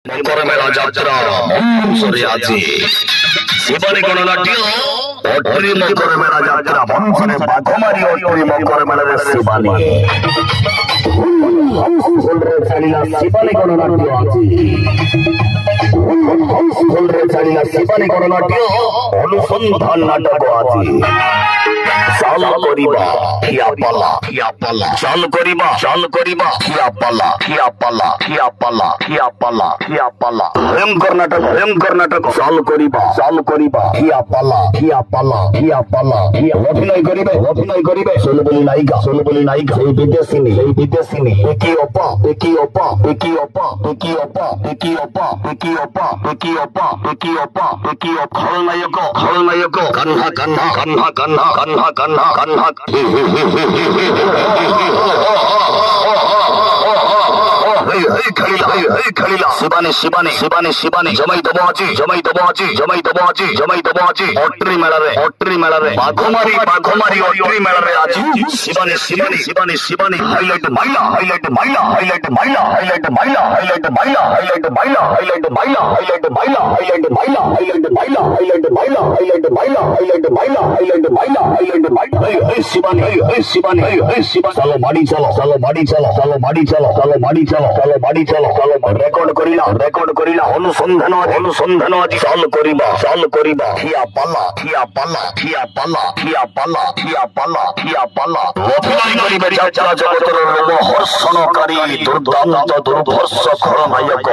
মকর মেলা যাত্রা মনসরে আছে শিবানী গণনাট্য অট্রি মকর মেলা যাত্রা মনসরে বাঘমারি অট্রি মকর মেলার শিবানী চালিলা শিবানী গণনাট্য আছে শিবানী গণনাট্য অনুসন্ধান নাটক আছে চাল করিবা খিয়া পালা খিয়া পালা চাল করিবা খিয়া পালা খিয়া পালা খিয়া পালা খিয়া পালা খিয়া পালা কর্ণাটক চাল করিবা খিয়া পালা খিয়া পালা খিয়া পালা অভিনয় করিবে সোলবলি নায়িকা এই বিদেশিনী একি অপা খলনায়ক কান্না শিবানী জমাই দেব আছি অট্রি মেলারে বাঘমারি অট্রি মেলারে আছে শিবানী হাইলাইট মাইলা চলো মাড়ি চলো রেকর্ড করিলা অনুসন্ধান আছে চাল করিবা খিয়া পালা অভিনয় করিবে যাত্রা জগতের রোমহর্ষণকারী দুর্দান্ত দুর্ধর্ষ খলনায়ক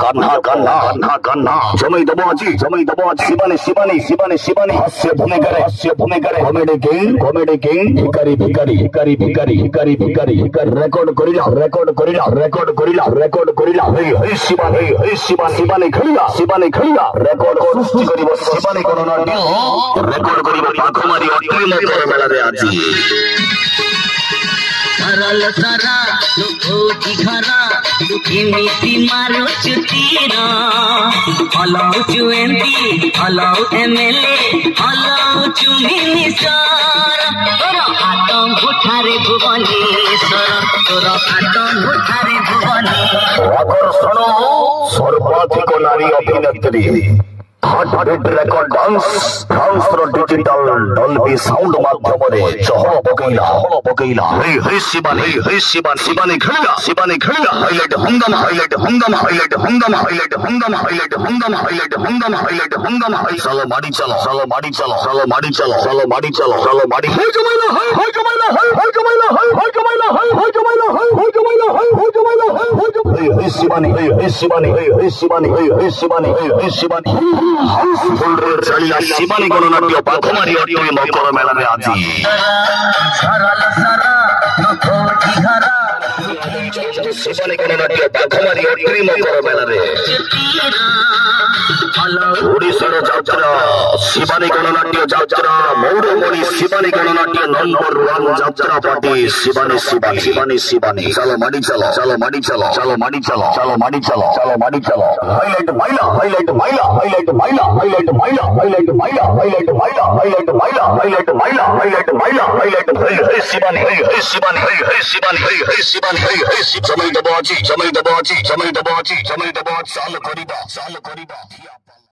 কান্না জমাই দেব আছি শিবানী হাস্য ভূমিকারে কমেডি কিং ভিখারি রেকর্ড করিলা শিবানী খেলিলা রেকর্ড সৃষ্টি করিব শিবানী গণনাট্য রেকর্ড করিব বাঘমারি অট্রি মকর মেলারে আজি सरल सरा लुकोटी घरा केमिति मारो चुतीरा हलाउ चुएंती हलाउ एमएलए हलाउ चुमिनी सारा तोरा आटम भुठारे भुवनेश्वर तोरा आटम भुठारे भुवनेश्वर আকর্ষণ সর্বাধিক নারী অভিনেত্রী heart record dance digital Dolby sound মাধ্যমে চহল পকেইলা হে শিবানী খেলিলা হাইলাইট হঙ্গামা চলো মাড়ি চলো শিবানী গণনাট্য বাঘমারি অট্রি মকর মেলারে আজি শিবানী গণনাট্য বাঘমারি অট্রি মকর মেলারে ওড়িশার যাত্রা শিবানী গণনাট্য যাত্রা মৌরমণি শিবানী গণনাট্য নম্বর 1 যাত্রা পার্টি শিবানী চলো মাড়ি চলো হাইলাইট মাইলা শিবানী জমাই দেব আছি চাল করিবা